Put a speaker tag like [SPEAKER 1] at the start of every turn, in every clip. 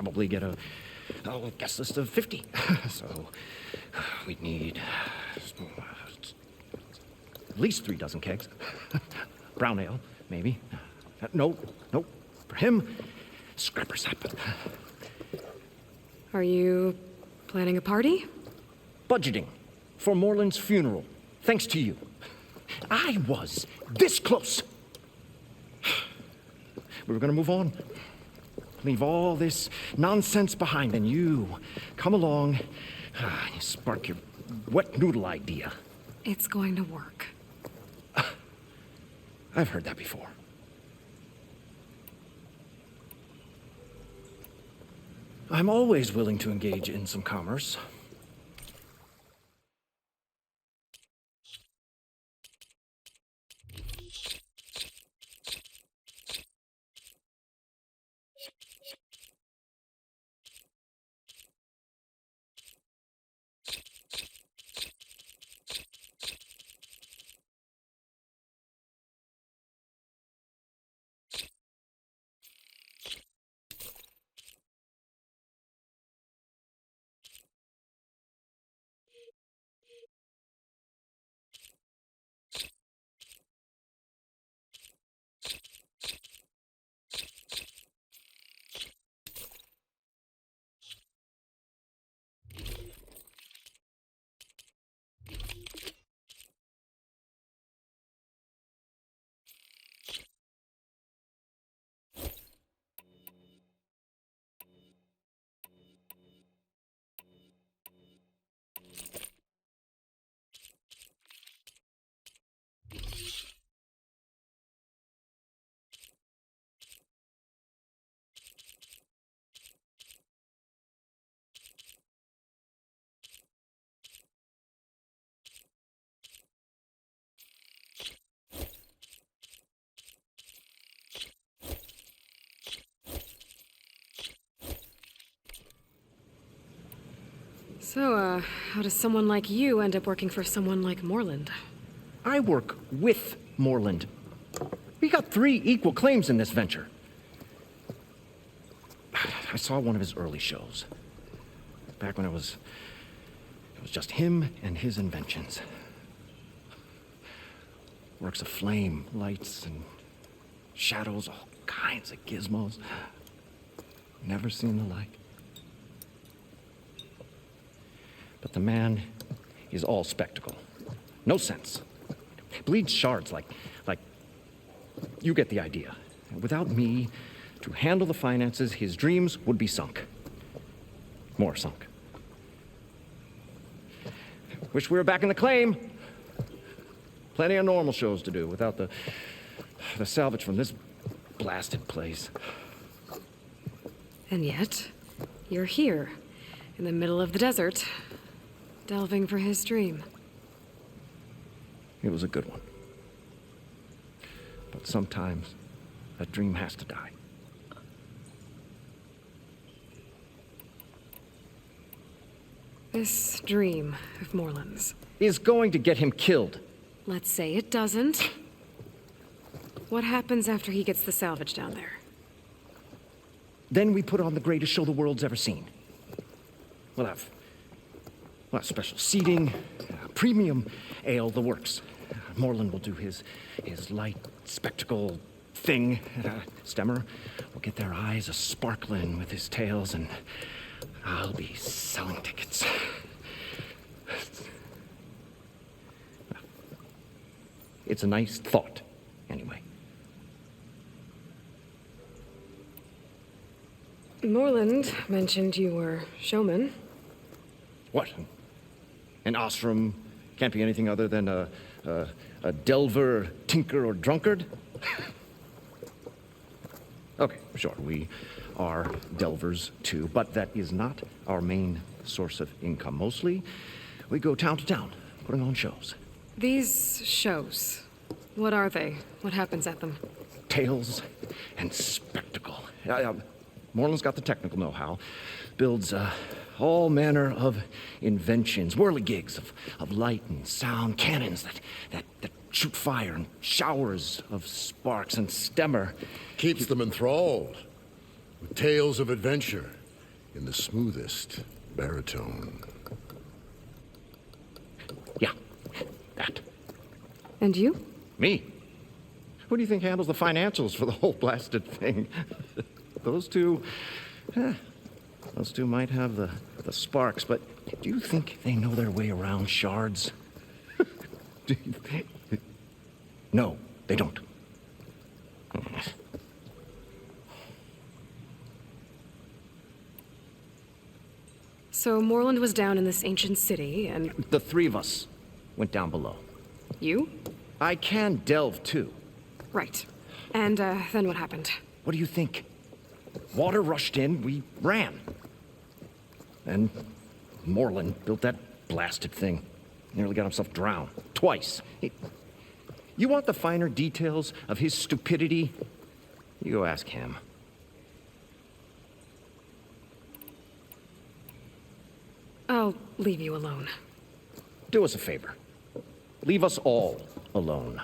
[SPEAKER 1] probably get a guest list of 50. So we'd need at least 3 dozen kegs. Brown ale, maybe. No. For him, scrapper sap.
[SPEAKER 2] Are you planning a party?
[SPEAKER 1] Budgeting for Moreland's funeral, thanks to you. I was this close. We were gonna move on. Leave all this nonsense behind, and you come along, you spark your wet noodle idea.
[SPEAKER 2] It's going to work.
[SPEAKER 1] I've heard that before. I'm always willing to engage in some commerce.
[SPEAKER 2] So, how does someone like you end up working for someone like Moreland?
[SPEAKER 1] I work with Moreland. We got 3 equal claims in this venture. I saw one of his early shows. Back when it was just him and his inventions. Works of flame, lights, and shadows, all kinds of gizmos. Never seen the like. But the man is all spectacle. No sense. Bleeds shards like you get the idea. Without me to handle the finances, his dreams would be sunk. More sunk. Wish we were back in the claim. Plenty of normal shows to do without the salvage from this blasted place.
[SPEAKER 2] And yet, you're here, in the middle of the desert, delving for his dream.
[SPEAKER 1] It was a good one. But sometimes, a dream has to die.
[SPEAKER 2] This dream of Moreland's
[SPEAKER 1] Is going to get him killed.
[SPEAKER 2] Let's say it doesn't. What happens after he gets the salvage down there?
[SPEAKER 1] Then we put on the greatest show the world's ever seen. We'll have special seating, premium ale, the works. Moreland will do his light spectacle thing. Stemmer will get their eyes a-sparkling with his tales, and I'll be selling tickets. It's a nice thought, anyway.
[SPEAKER 2] Moreland mentioned you were showman.
[SPEAKER 1] What? An ostrom can't be anything other than a delver, tinker, or drunkard? Okay, sure, we are delvers too, but that is not our main source of income. Mostly, we go town to town, putting on shows.
[SPEAKER 2] These shows, what are they? What happens at them?
[SPEAKER 1] Tales and spectacle. Moreland's got the technical know-how. Builds all manner of inventions, whirligigs of light and sound, cannons that shoot fire, and showers of sparks, and Stemmer
[SPEAKER 3] keeps them enthralled with tales of adventure in the smoothest baritone.
[SPEAKER 1] Yeah, that.
[SPEAKER 2] And you?
[SPEAKER 1] Me? Who do you think handles the financials for the whole blasted thing? Those two... those two might have the sparks, but do you think they know their way around shards? No, they don't.
[SPEAKER 2] So Moreland was down in this ancient city, and
[SPEAKER 1] The three of us went down below.
[SPEAKER 2] you?
[SPEAKER 1] I can delve too.
[SPEAKER 2] Right. And, then what happened?
[SPEAKER 1] What do you think? Water rushed in, we ran. And Moreland built that blasted thing. Nearly got himself drowned. Twice. You want the finer details of his stupidity? You go ask him.
[SPEAKER 2] I'll leave you alone.
[SPEAKER 1] Do us a favor. Leave us all alone.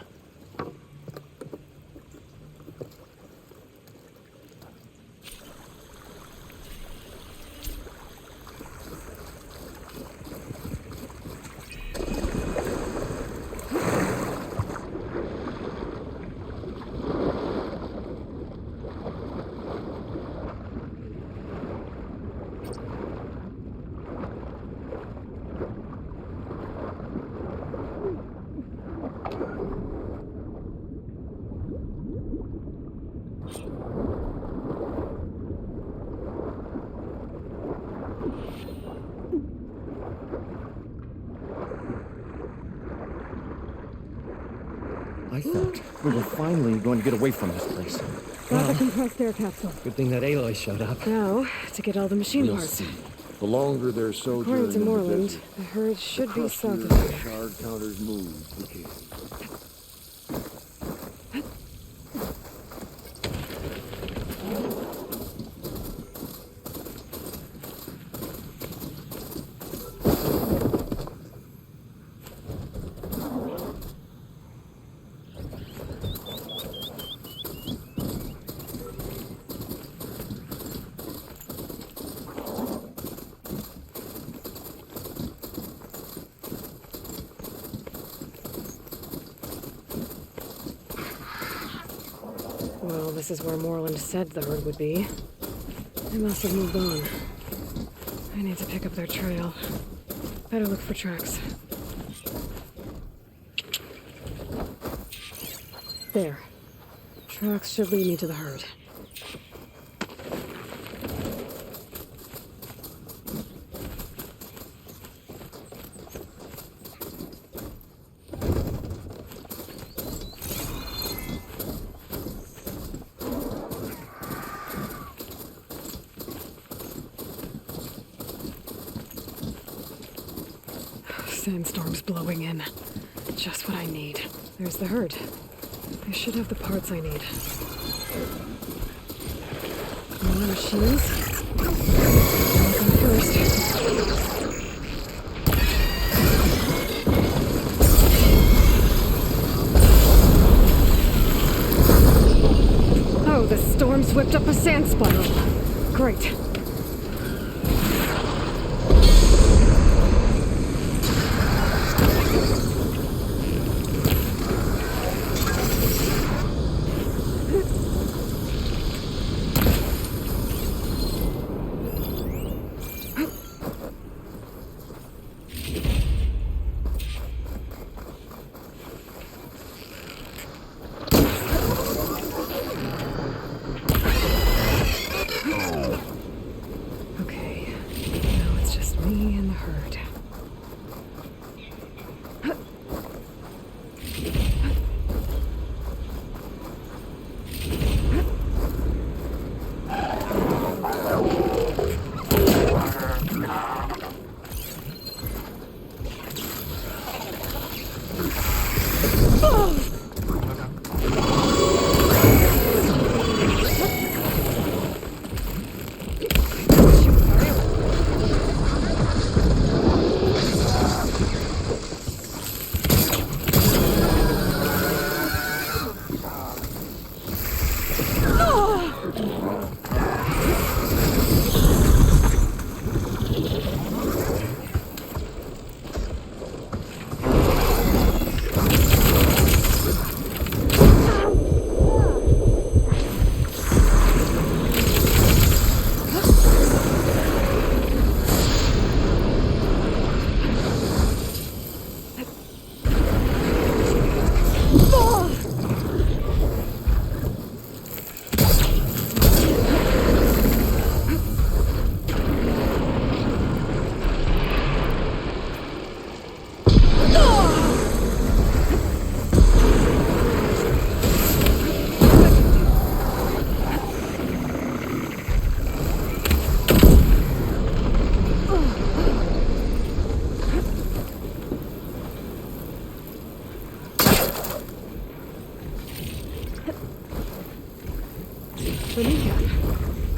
[SPEAKER 1] I thought we were finally going to get away from this place.
[SPEAKER 2] Got the compressed air capsule.
[SPEAKER 4] Good thing that Aloy showed up.
[SPEAKER 2] Now, to get all the machine
[SPEAKER 3] We'll
[SPEAKER 2] parts.
[SPEAKER 3] see. The longer their sojourn
[SPEAKER 2] According to
[SPEAKER 3] in the
[SPEAKER 2] Moreland,
[SPEAKER 3] desert,
[SPEAKER 2] the herd should
[SPEAKER 3] the
[SPEAKER 2] be
[SPEAKER 3] crustier
[SPEAKER 2] south of
[SPEAKER 3] the
[SPEAKER 2] here.
[SPEAKER 3] shard counters move the king.
[SPEAKER 2] Well, this is where Moreland said the herd would be. They must have moved on. I need to pick up their trail. Better look for tracks. There. Tracks should lead me to the herd. Sandstorm's blowing in. Just what I need. There's the herd. I should have the parts I need. More machines? Looking first. Oh, the storm's whipped up a sand spiral. Great.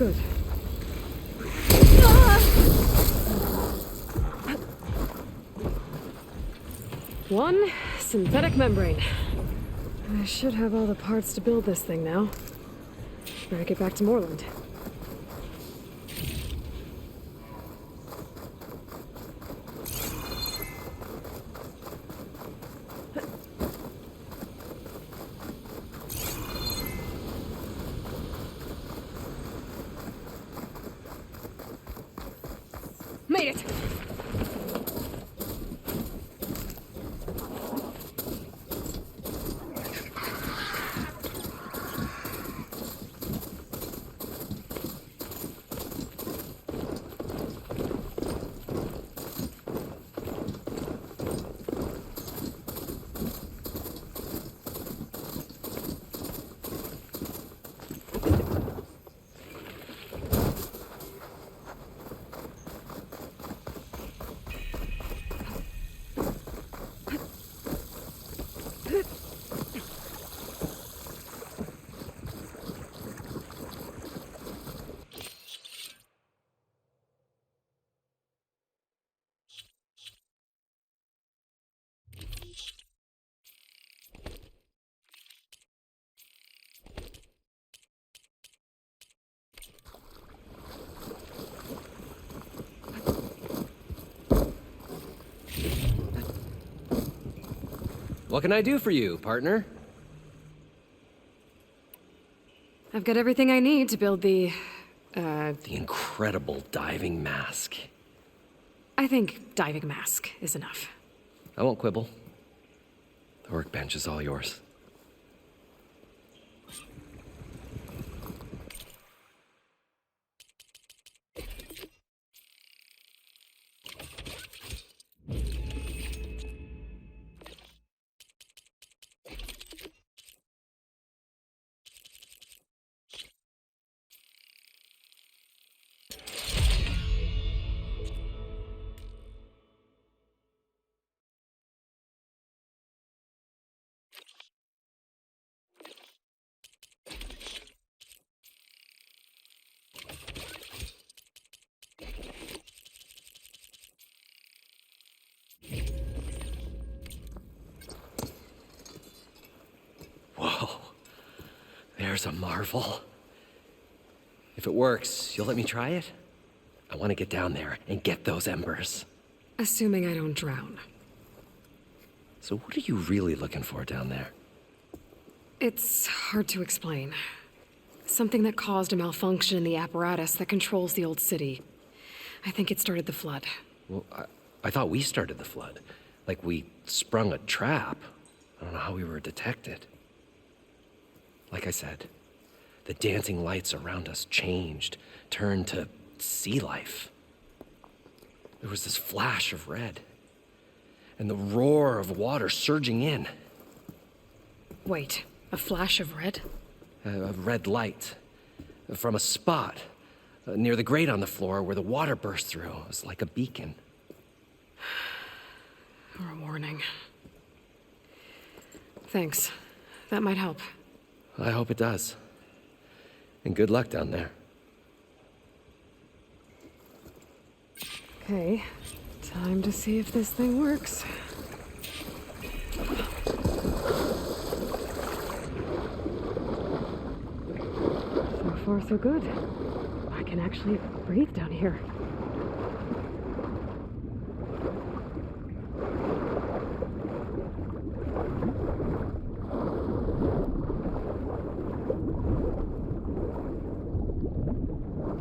[SPEAKER 2] good. One synthetic membrane. I should have all the parts to build this thing now. Better get back to Moreland. Made it!
[SPEAKER 4] What can I do for you, partner?
[SPEAKER 2] I've got everything I need to build the
[SPEAKER 4] incredible diving mask.
[SPEAKER 2] I think diving mask is enough.
[SPEAKER 4] I won't quibble. The workbench is all yours. Whoa, there's a marvel. If it works, you'll let me try it? I want to get down there and get those embers.
[SPEAKER 2] Assuming I don't drown.
[SPEAKER 4] So what are you really looking for down there?
[SPEAKER 2] It's hard to explain. Something that caused a malfunction in the apparatus that controls the old city. I think it started the flood.
[SPEAKER 4] Well, I thought we started the flood. Like we sprung a trap. I don't know how we were detected. Like I said, the dancing lights around us changed, turned to sea life. There was this flash of red, and the roar of water surging in.
[SPEAKER 2] Wait, a flash of red?
[SPEAKER 4] A red light from a spot near the grate on the floor where the water burst through. It was like a beacon.
[SPEAKER 2] Or a warning. Thanks. That might help.
[SPEAKER 4] I hope it does. And good luck down there.
[SPEAKER 2] Okay, time to see if this thing works. So far, so good. I can actually breathe down here.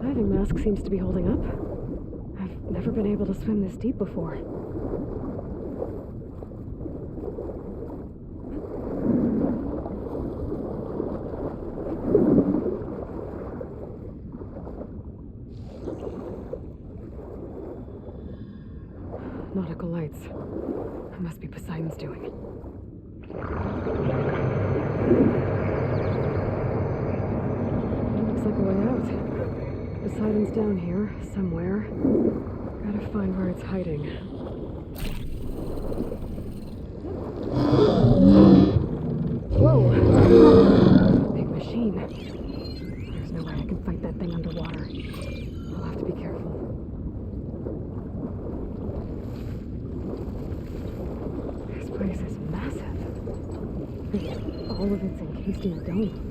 [SPEAKER 2] Diving mask seems to be holding up. I've never been able to swim this deep before. Nautical lights. That must be Poseidon's doing. Looks like a way out. Poseidon's down here, somewhere. Gotta find where it's hiding. Whoa! Big machine. There's no way I can fight that thing underwater. place is massive. All of it's encased in a dome.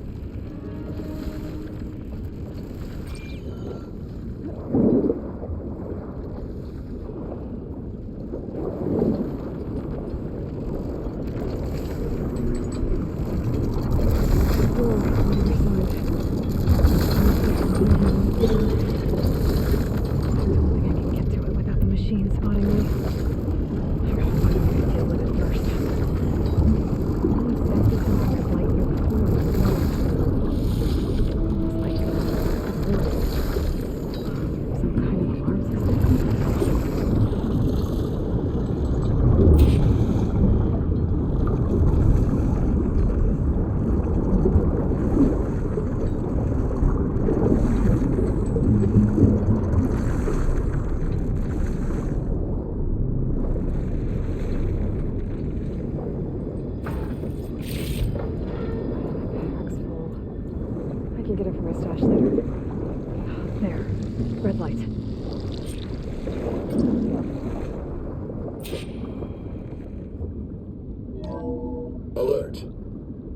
[SPEAKER 5] Alert.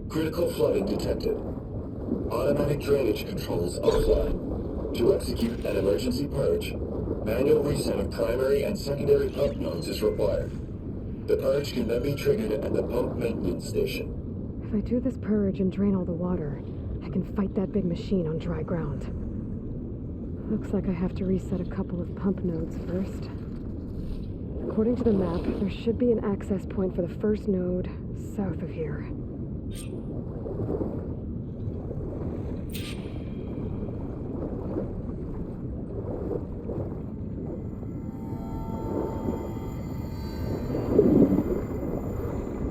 [SPEAKER 5] Critical flooding detected. Automatic drainage controls offline. To execute an emergency purge, manual reset of primary and secondary pump nodes is required. The purge can then be triggered at the pump maintenance station.
[SPEAKER 2] If I do this purge and drain all the water, I can fight that big machine on dry ground. Looks like I have to reset a couple of pump nodes first. According to the map, there should be an access point for the first node south of here.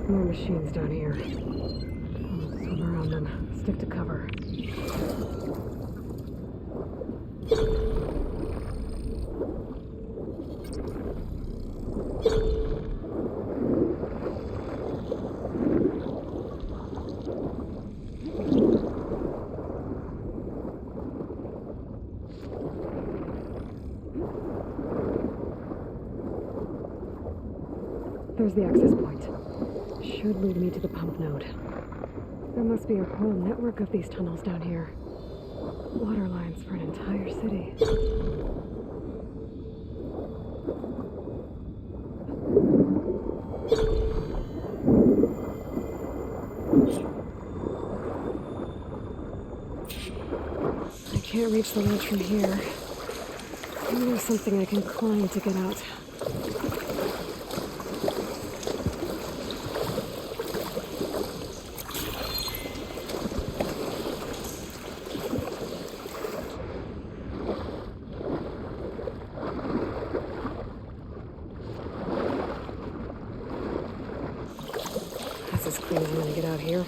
[SPEAKER 2] More machines down here. I'll swim around them. Stick to cover. There's the access point. Should lead me to the pump node. There must be a whole network of these tunnels down here. Water lines for an entire city. I can't reach the ledge from here. Maybe there's something I can climb to get out. That's as clean as I'm gonna get out here.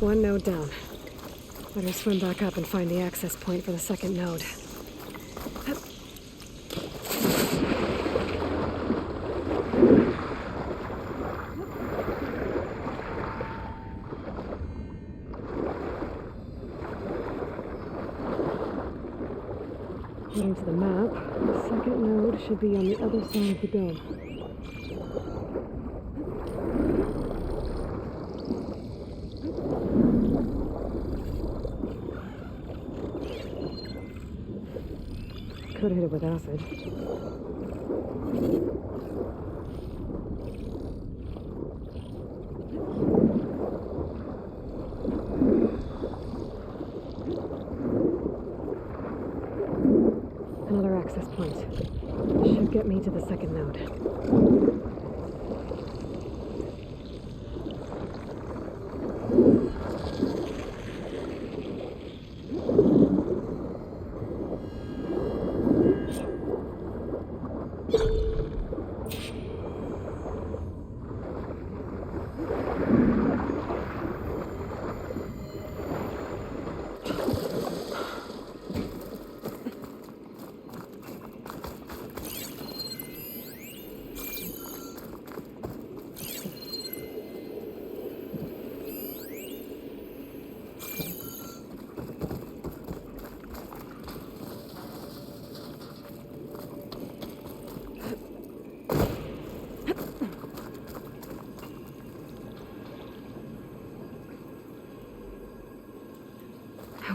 [SPEAKER 2] One node down. Better swim back up and find the access point for the second node. According to the map, the second node should be on the other side of the dome. Could hit it with acid. Another access point. Should get me to the second node.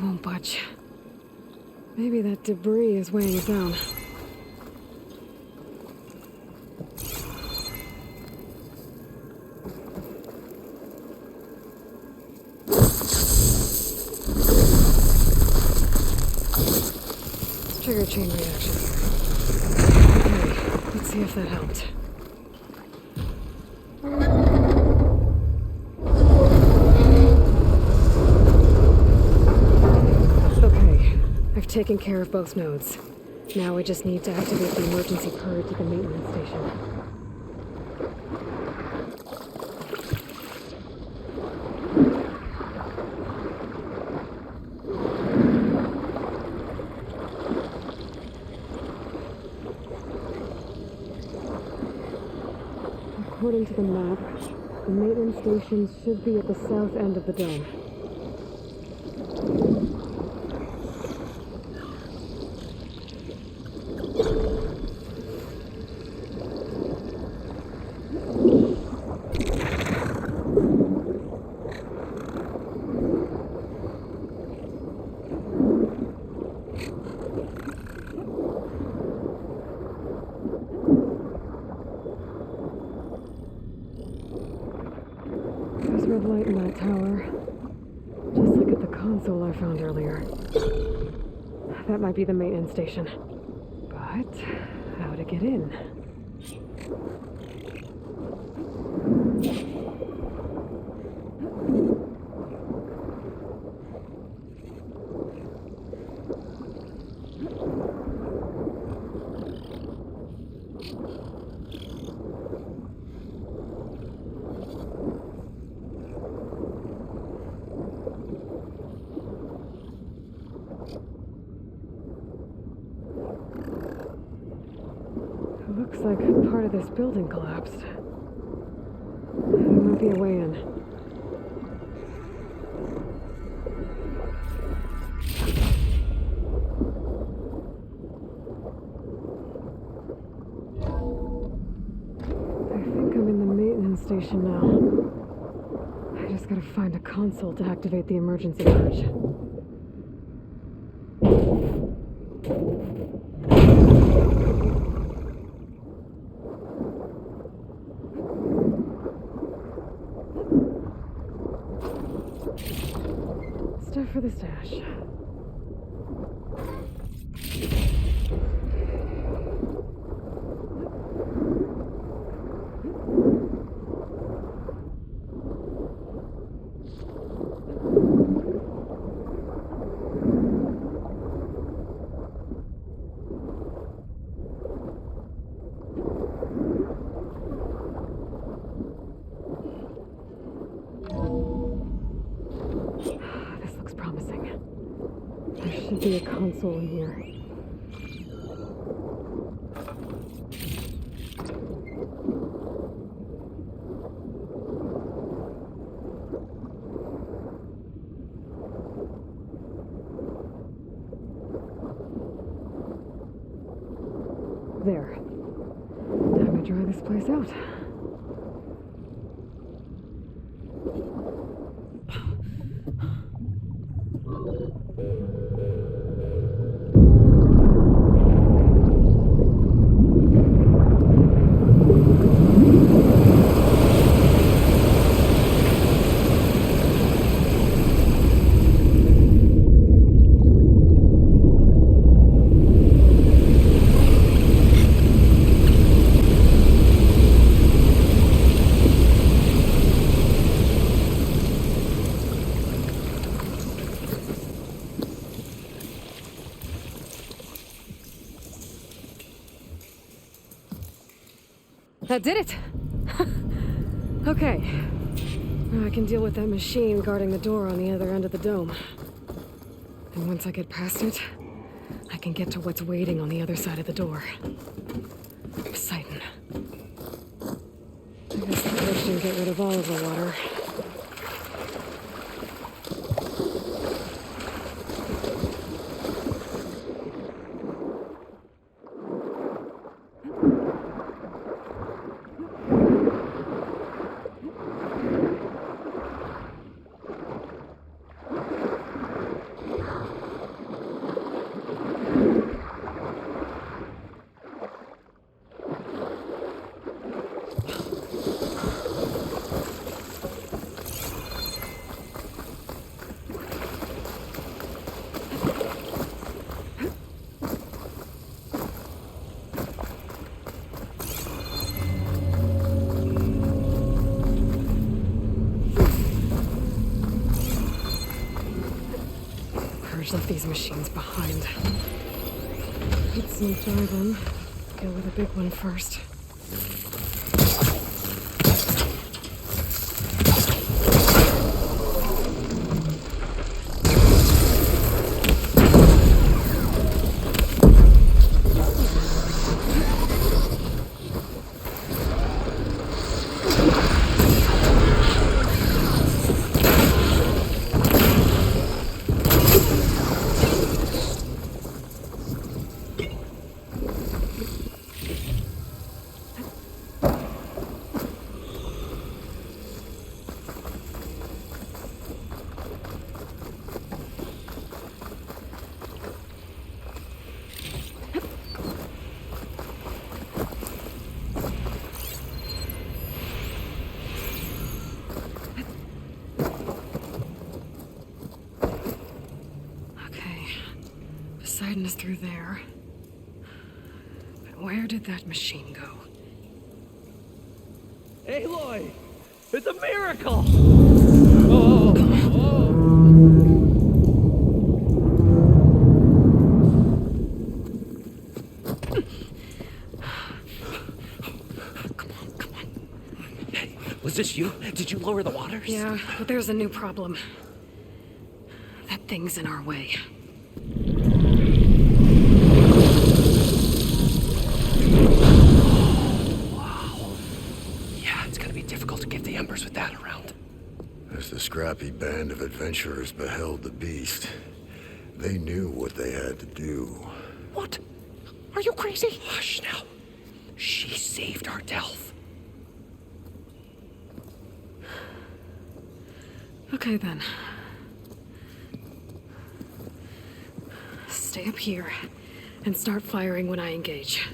[SPEAKER 2] won't budge. Maybe that debris is weighing it down. Trigger chain reaction. Okay, let's see if that helped. Okay, I've taken care of both nodes. Now I just need to activate the emergency purge at the maintenance station. According to the map, the maintenance station should be at the south end of the dome. There's red light in that tower. Just like at the console I found earlier. That might be the maintenance station. But how to get in? Looks like part of this building collapsed. There might be a way in. I think I'm in the maintenance station now. I just gotta find a console to activate the emergency purge. Stuff for the stash. This looks promising. There should be a console in here. There. Time to dry this place out. That did it! Okay. Now I can deal with that machine guarding the door on the other end of the dome. And once I get past it, I can get to what's waiting on the other side of the door. Poseidon. I guess the purge didn't get rid of all of the water. Others left these machines behind. Need some driving. Deal with a big one first. Poseidon is through there. But where did that machine go?
[SPEAKER 4] Aloy! It's a miracle! Oh!
[SPEAKER 2] Come on.
[SPEAKER 4] Hey, was this you? Did you lower the waters?
[SPEAKER 2] Yeah, but there's a new problem. That thing's in our way.
[SPEAKER 4] With that around.
[SPEAKER 3] As the scrappy band of adventurers beheld the beast, they knew what they had to do.
[SPEAKER 4] What? Are you crazy? Hush now. She saved our Delph.
[SPEAKER 2] Okay then. Stay up here and start firing when I engage.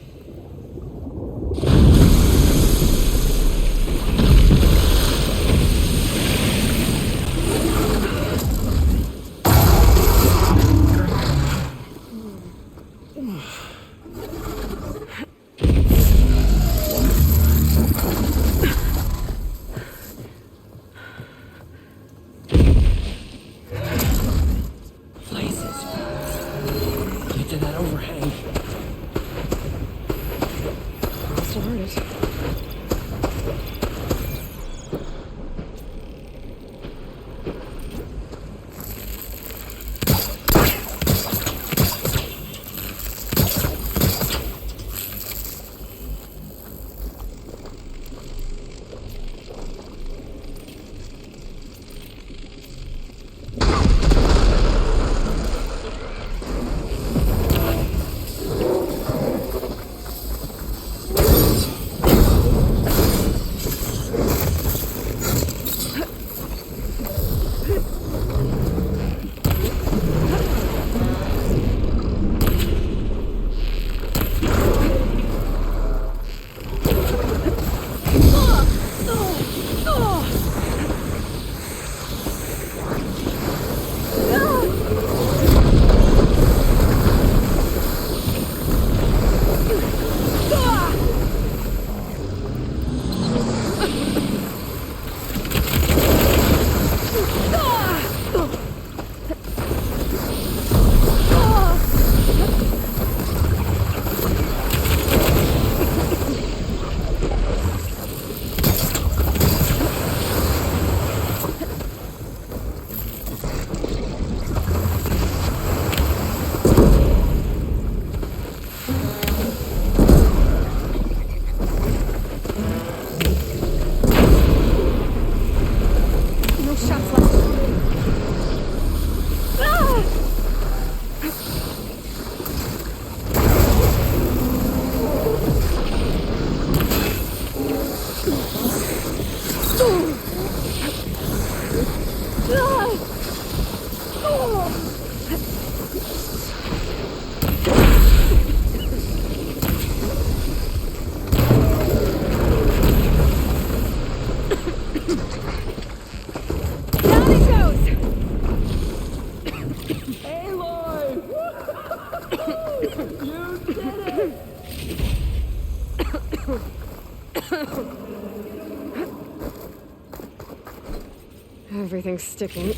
[SPEAKER 2] Everything's sticking.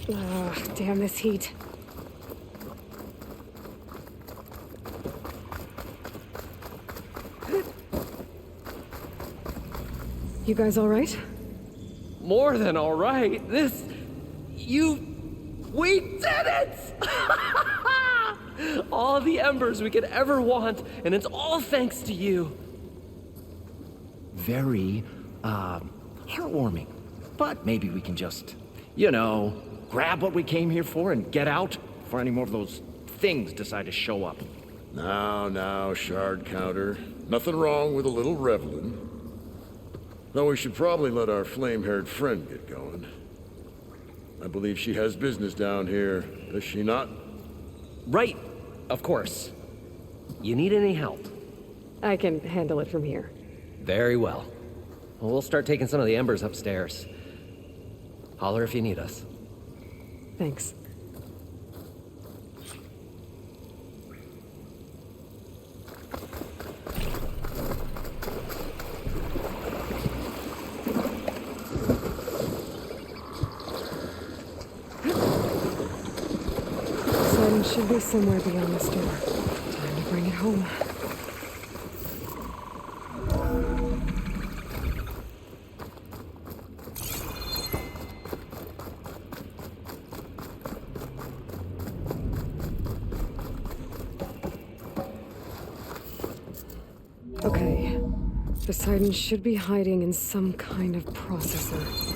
[SPEAKER 2] Ugh, damn this heat. You guys all right?
[SPEAKER 4] More than all right. We did it! All the embers we could ever want, and it's all thanks to you.
[SPEAKER 1] Very, heartwarming. But maybe we can just, grab what we came here for and get out before any more of those things decide to show up.
[SPEAKER 3] Now, shard counter. Nothing wrong with a little reveling. Though we should probably let our flame-haired friend get going. I believe she has business down here, does she not?
[SPEAKER 4] Right, of course. You need any help?
[SPEAKER 2] I can handle it from here.
[SPEAKER 4] Very well. Well, we'll start taking some of the embers upstairs. Holler if you need us.
[SPEAKER 2] Thanks. Poseidon should be somewhere beyond this door. Time to bring it home. Okay. Poseidon should be hiding in some kind of processor.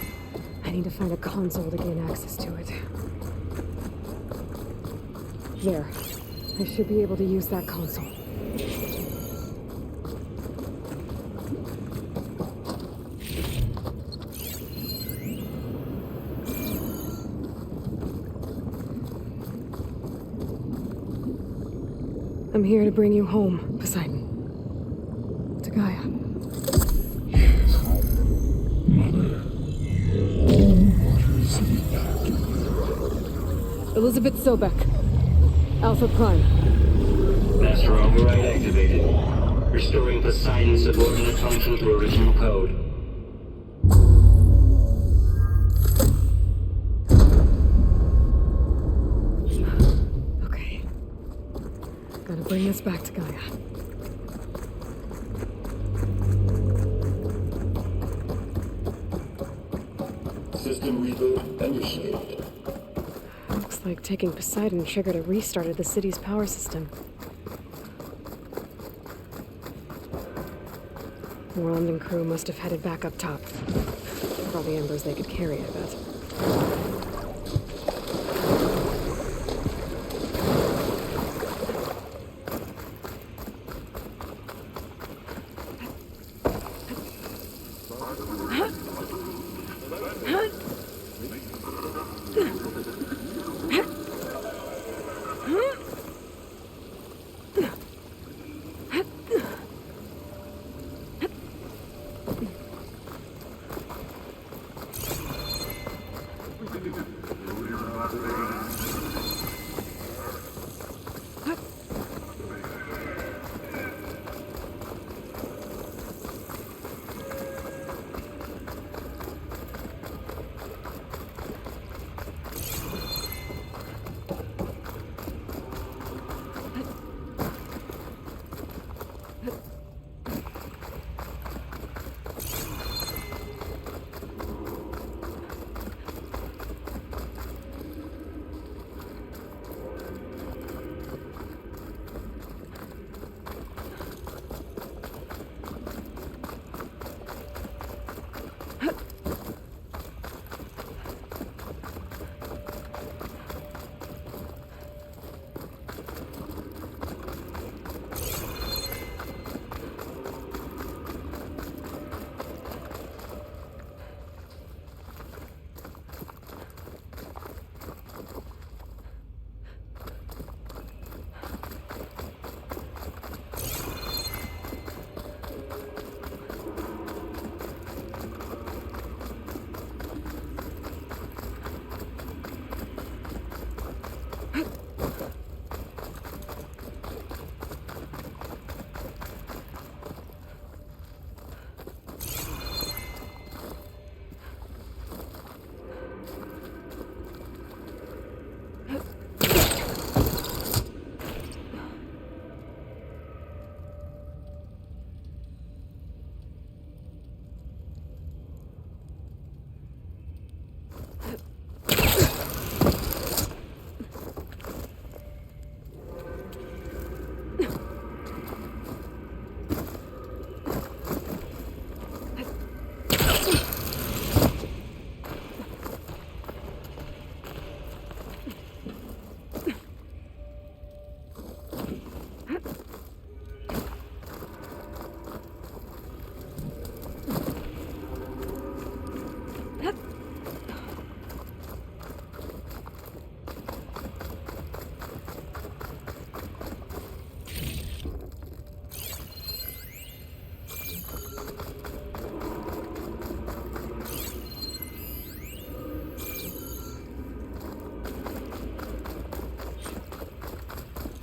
[SPEAKER 2] I need to find a console to gain access to it. There. I should be able to use that console. I'm here to bring you home, Poseidon. To Gaia. Elizabeth Sobek. Alpha Prime.
[SPEAKER 6] Master override activated. Restoring Poseidon's subordinate function to original code.
[SPEAKER 2] Okay. Gotta bring this back to Gaia.
[SPEAKER 5] System reboot initiated.
[SPEAKER 2] Looks like taking Poseidon triggered a restart of the city's power system. Moreland and crew must have headed back up top. Probably embers they could carry, I bet.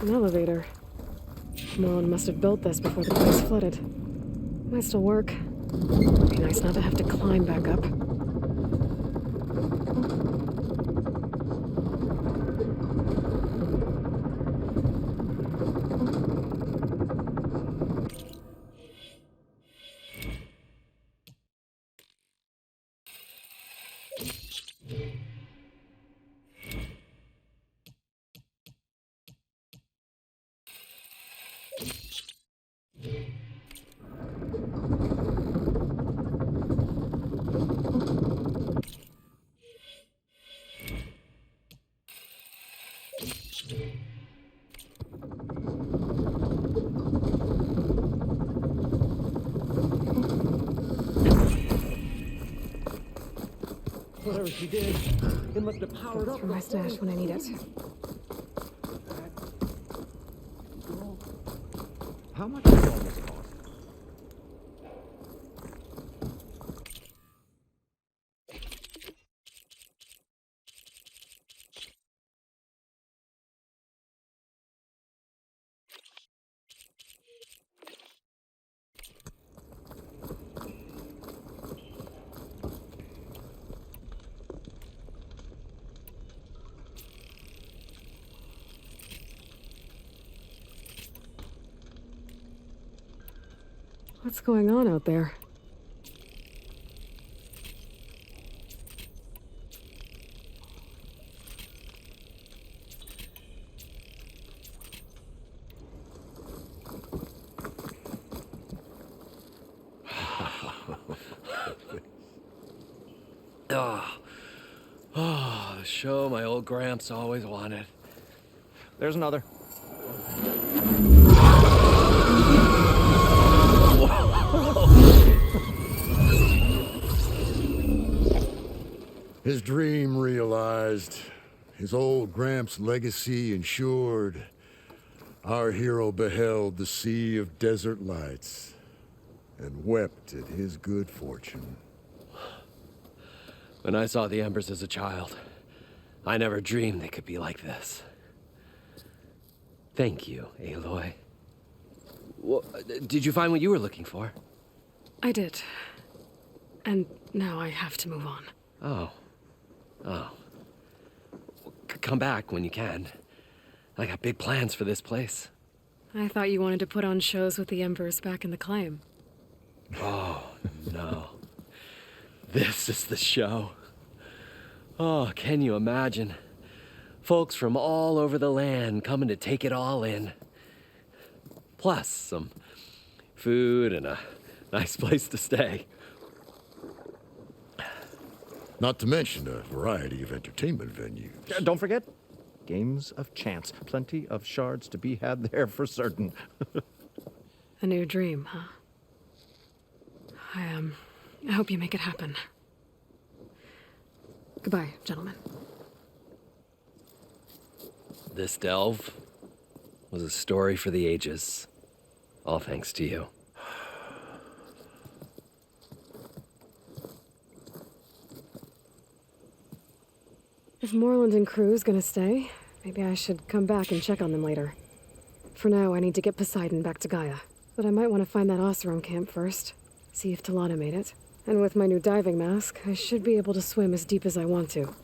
[SPEAKER 2] An elevator. Moreland must have built this before the place flooded. Might still work. Be nice not to have to climb back up.
[SPEAKER 1] Whatever she did, it must have powered up.
[SPEAKER 2] For my stash when I need it.
[SPEAKER 1] How much did all this cost?
[SPEAKER 2] What's going on out there?
[SPEAKER 4] Oh, the show my old Gramps always wanted.
[SPEAKER 1] There's another.
[SPEAKER 3] His dream realized, his old Gramps' legacy ensured. Our hero beheld the sea of desert lights and wept at his good fortune.
[SPEAKER 4] When I saw the embers as a child, I never dreamed they could be like this. Thank you, Aloy. Did you find what you were looking for?
[SPEAKER 2] I did. And now I have to move on.
[SPEAKER 4] Oh. Come back when you can. I got big plans for this place.
[SPEAKER 2] I thought you wanted to put on shows with the Embers back in the claim.
[SPEAKER 4] Oh, no. This is the show. Oh, can you imagine? Folks from all over the land coming to take it all in. Plus some food and a nice place to stay.
[SPEAKER 3] Not to mention a variety of entertainment venues.
[SPEAKER 1] Don't forget, games of chance. Plenty of shards to be had there for certain.
[SPEAKER 2] A new dream, huh? I hope you make it happen. Goodbye, gentlemen.
[SPEAKER 4] This delve was a story for the ages. All thanks to you.
[SPEAKER 2] If Moreland and crew's gonna stay, maybe I should come back and check on them later. For now, I need to get Poseidon back to Gaia. But I might want to find that Oseram camp first. See if Talana made it. And with my new diving mask, I should be able to swim as deep as I want to.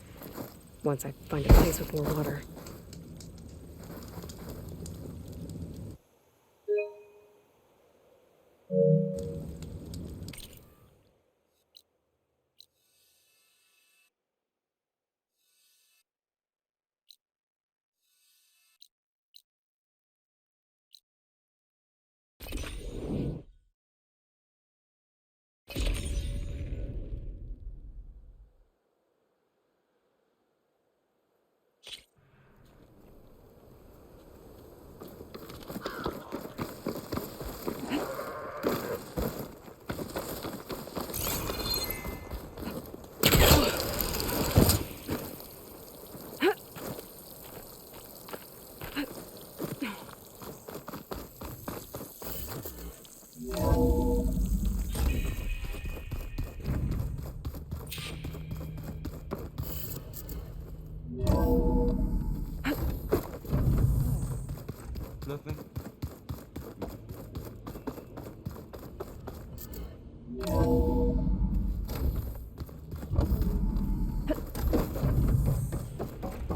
[SPEAKER 2] Once I find a place with more water.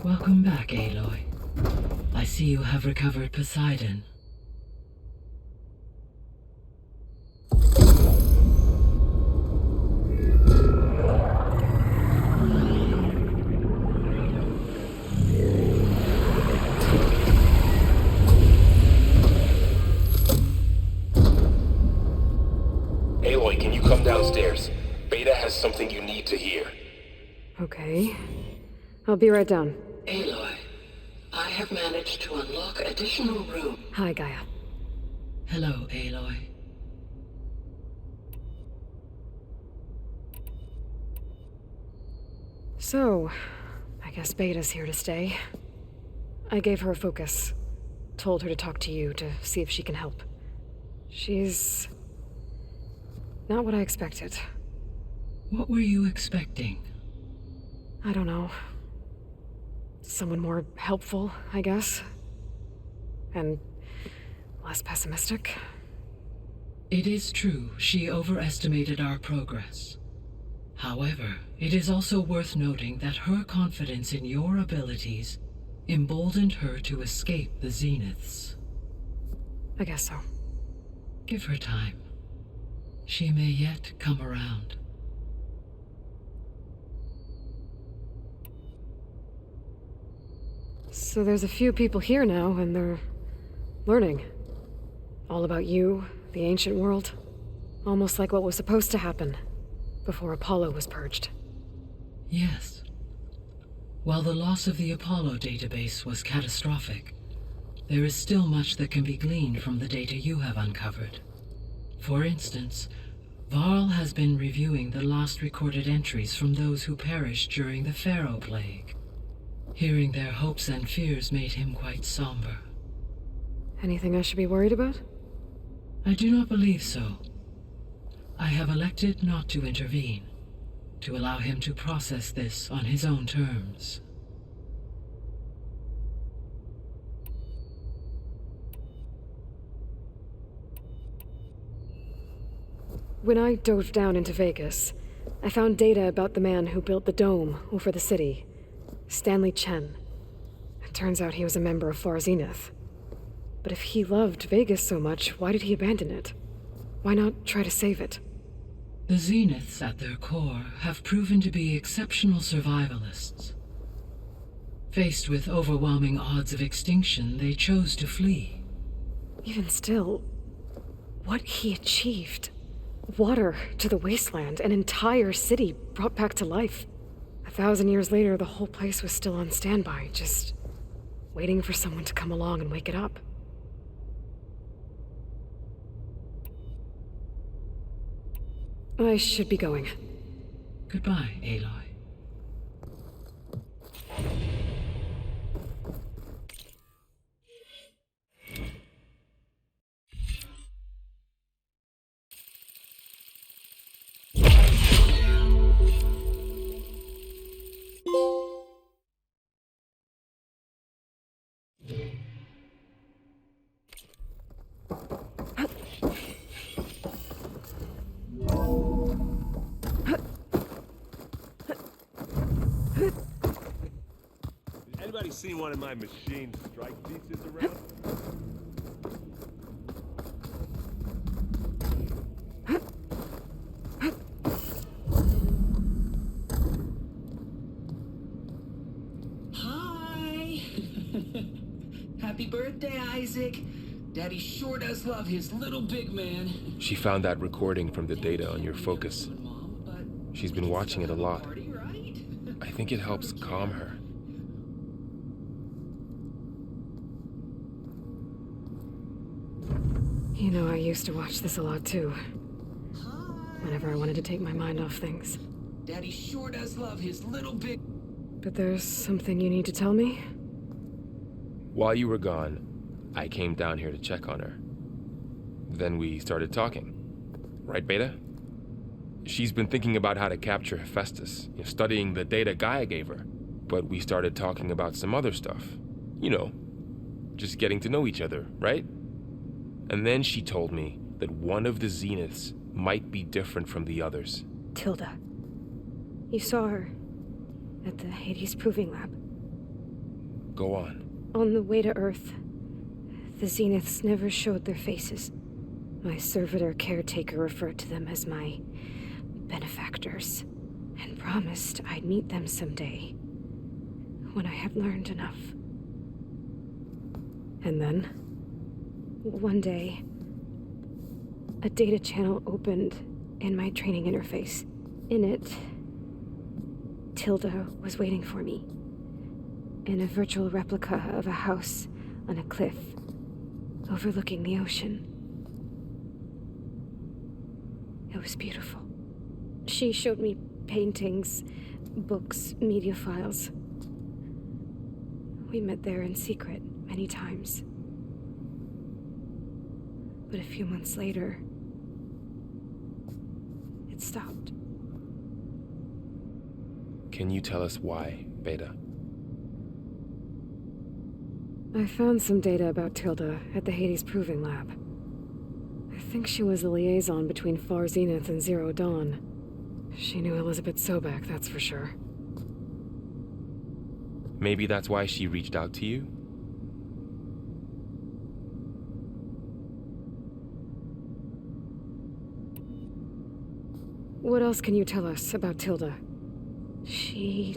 [SPEAKER 7] Welcome back, Aloy. I see you have recovered Poseidon.
[SPEAKER 8] Aloy, can you come downstairs? Beta has something you need to hear.
[SPEAKER 2] Okay. I'll be right down.
[SPEAKER 7] Aloy, I have managed to unlock additional room.
[SPEAKER 2] Hi, Gaia.
[SPEAKER 7] Hello, Aloy.
[SPEAKER 2] So, I guess Beta's here to stay. I gave her a focus. Told her to talk to you to see if she can help. She's not what I expected.
[SPEAKER 7] What were you expecting?
[SPEAKER 2] I don't know. Someone more helpful, I guess. And less pessimistic.
[SPEAKER 7] It is true, she overestimated our progress. However, it is also worth noting that her confidence in your abilities emboldened her to escape the Zeniths.
[SPEAKER 2] I guess so.
[SPEAKER 7] Give her time. She may yet come around.
[SPEAKER 2] So there's a few people here now, and they're learning. All about you, the ancient world. Almost like what was supposed to happen before Apollo was purged.
[SPEAKER 7] Yes. While the loss of the Apollo database was catastrophic, there is still much that can be gleaned from the data you have uncovered. For instance, Varl has been reviewing the last recorded entries from those who perished during the Pharaoh Plague. Hearing their hopes and fears made him quite somber.
[SPEAKER 2] Anything I should be worried about?
[SPEAKER 7] I do not believe so. I have elected not to intervene, to allow him to process this on his own terms.
[SPEAKER 2] When I dove down into Vegas, I found data about the man who built the dome over the city, Stanley Chen. It turns out he was a member of Far Zenith. But if he loved Vegas so much, why did he abandon it? Why not try to save it?
[SPEAKER 7] The Zeniths, at their core, have proven to be exceptional survivalists. Faced with overwhelming odds of extinction, they chose to flee.
[SPEAKER 2] Even still, what he achieved. Water to the wasteland, an entire city brought back to life. 1,000 years later, the whole place was still on standby, just waiting for someone to come along and wake it up. I should be going.
[SPEAKER 7] Goodbye, Aloy.
[SPEAKER 9] Anybody seen one of my machine strike pieces around?
[SPEAKER 10] Hi! Happy birthday, Isaac. Daddy sure does love his little big man.
[SPEAKER 8] She found that recording from the data on your focus. She's been watching it a lot. I think it helps calm her.
[SPEAKER 2] You know, I used to watch this a lot too. Whenever I wanted to take my mind off things.
[SPEAKER 10] Daddy sure does love his little big...
[SPEAKER 2] But there's something you need to tell me?
[SPEAKER 8] While you were gone, I came down here to check on her. Then we started talking. Right, Beta? She's been thinking about how to capture Hephaestus, studying the data Gaia gave her. But we started talking about some other stuff. You know, just getting to know each other, right? And then she told me that one of the Zeniths might be different from the others.
[SPEAKER 11] Tilda. You saw her at the Hades Proving Lab.
[SPEAKER 8] Go on.
[SPEAKER 2] On the way to Earth, the Zeniths never showed their faces. My servitor caretaker referred to them as my benefactors, and promised I'd meet them someday, when I had learned enough. And then, one day, a data channel opened in my training interface. In it, Tilda was waiting for me, in a virtual replica of a house on a cliff overlooking the ocean. It was beautiful. She showed me paintings, books, media files. We met there in secret many times. But a few months later, it stopped.
[SPEAKER 8] Can you tell us why, Beta?
[SPEAKER 2] I found some data about Tilda at the Hades Proving Lab. I think she was a liaison between Far Zenith and Zero Dawn. She knew Elizabeth Sobek, that's for sure.
[SPEAKER 8] Maybe that's why she reached out to you?
[SPEAKER 2] What else can you tell us about Tilda? She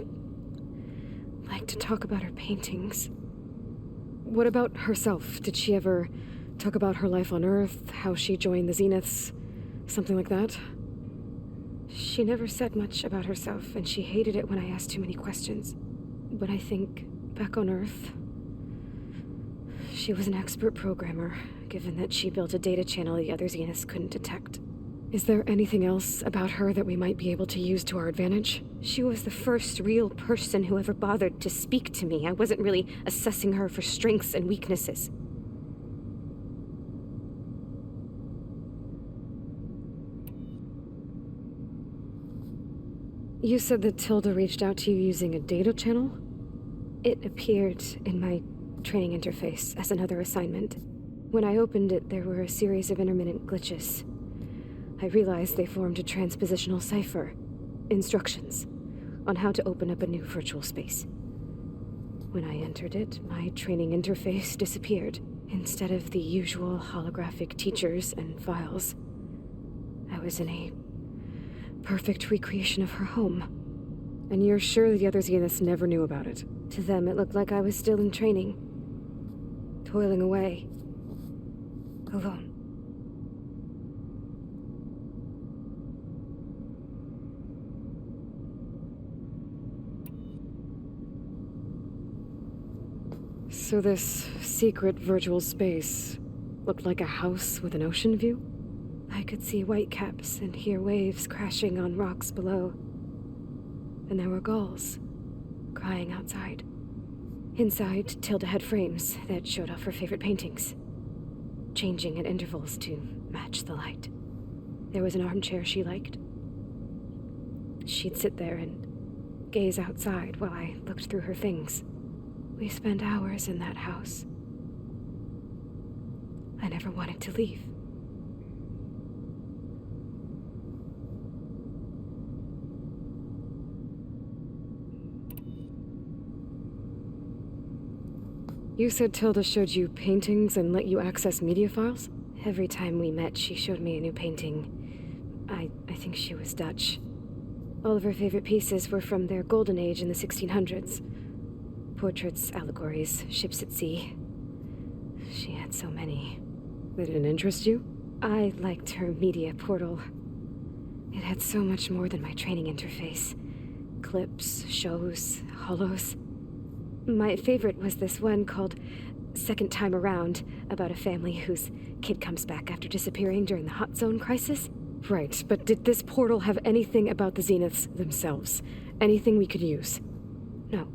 [SPEAKER 2] liked to talk about her paintings. What about herself? Did she ever talk about her life on Earth, how she joined the Zeniths, something like that? She never said much about herself, and she hated it when I asked too many questions. But I think, back on Earth, she was an expert programmer, given that she built a data channel the other Zeniths couldn't detect. Is there anything else about her that we might be able to use to our advantage? She was the first real person who ever bothered to speak to me. I wasn't really assessing her for strengths and weaknesses. You said that Tilda reached out to you using a data channel? It appeared in my training interface as another assignment. When I opened it, there were a series of intermittent glitches. I realized they formed a transpositional cipher. Instructions on how to open up a new virtual space. When I entered it, my training interface disappeared. Instead of the usual holographic teachers and files, I was in a perfect recreation of her home. And you're sure the other Zeniths never knew about it? To them, it looked like I was still in training, toiling away, alone. So this secret virtual space looked like a house with an ocean view? I could see whitecaps and hear waves crashing on rocks below. And there were gulls crying outside. Inside, Tilda had frames that showed off her favorite paintings, changing at intervals to match the light. There was an armchair she liked. She'd sit there and gaze outside while I looked through her things. We spent hours in that house. I never wanted to leave. You said Tilda showed you paintings and let you access media files? Every time we met, she showed me a new painting. I think she was Dutch. All of her favorite pieces were from their golden age in the 1600s. Portraits, allegories, ships at sea. She had so many. They didn't interest you? I liked her media portal. It had so much more than my training interface. Clips, shows, holos. My favorite was this one called Second Time Around, about a family whose kid comes back after disappearing during the Hot Zone crisis. Right, but did this portal have anything about the Zeniths themselves? Anything we could use? No.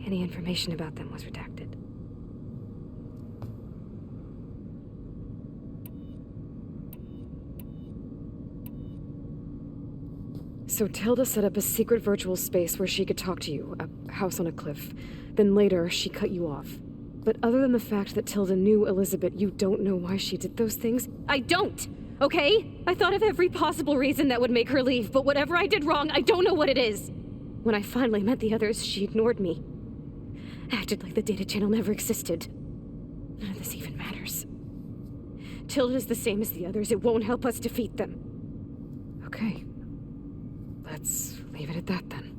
[SPEAKER 2] Any information about them was redacted. So Tilda set up a secret virtual space where she could talk to you, a house on a cliff. Then later, she cut you off. But other than the fact that Tilda knew Elizabeth, you don't know why she did those things?
[SPEAKER 11] I don't! Okay? I thought of every possible reason that would make her leave, but whatever I did wrong, I don't know what it is!
[SPEAKER 2] When I finally met the others, she ignored me.
[SPEAKER 11] Acted like the data channel never existed. None of this even matters. Tilda's the same as the others. It won't help us defeat them.
[SPEAKER 2] Okay. Let's leave it at that then.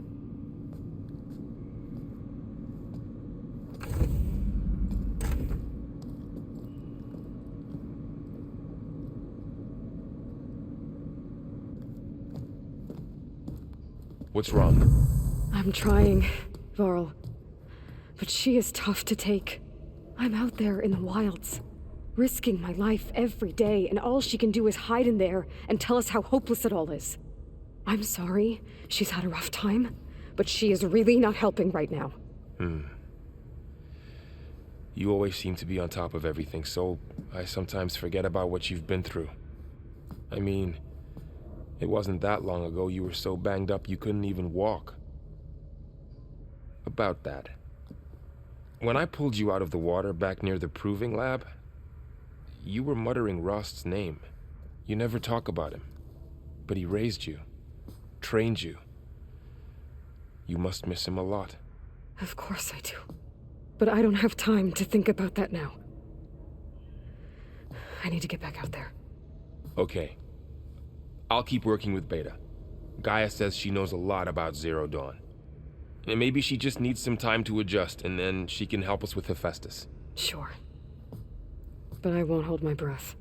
[SPEAKER 8] What's wrong?
[SPEAKER 2] I'm trying, Varl. But she is tough to take. I'm out there in the wilds, risking my life every day, and all she can do is hide in there and tell us how hopeless it all is. I'm sorry, she's had a rough time, but she is really not helping right now.
[SPEAKER 8] You always seem to be on top of everything, so I sometimes forget about what you've been through. I mean, it wasn't that long ago you were so banged up you couldn't even walk. About that. When I pulled you out of the water back near the proving lab, you were muttering Rost's name. You never talk about him. But he raised you, trained you. You must miss him a lot.
[SPEAKER 2] Of course I do. But I don't have time to think about that now. I need to get back out there.
[SPEAKER 8] Okay. I'll keep working with Beta. Gaia says she knows a lot about Zero Dawn. And maybe she just needs some time to adjust, and then she can help us with Hephaestus.
[SPEAKER 2] Sure. But I won't hold my breath.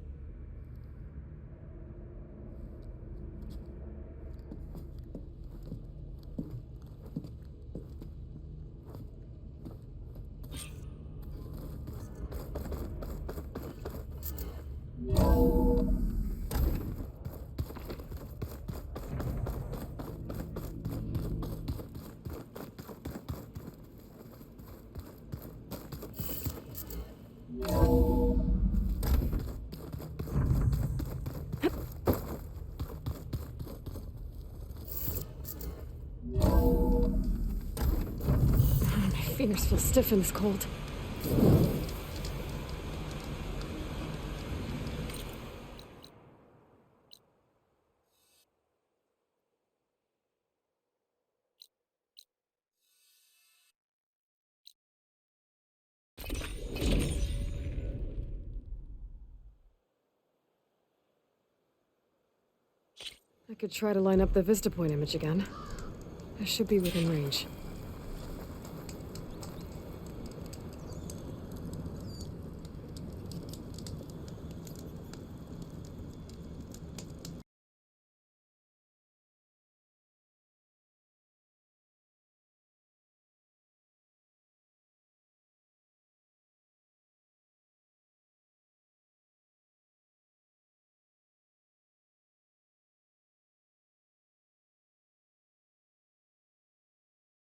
[SPEAKER 2] My fingers feel stiff in this cold. I could try to line up the Vista Point image again. I should be within range.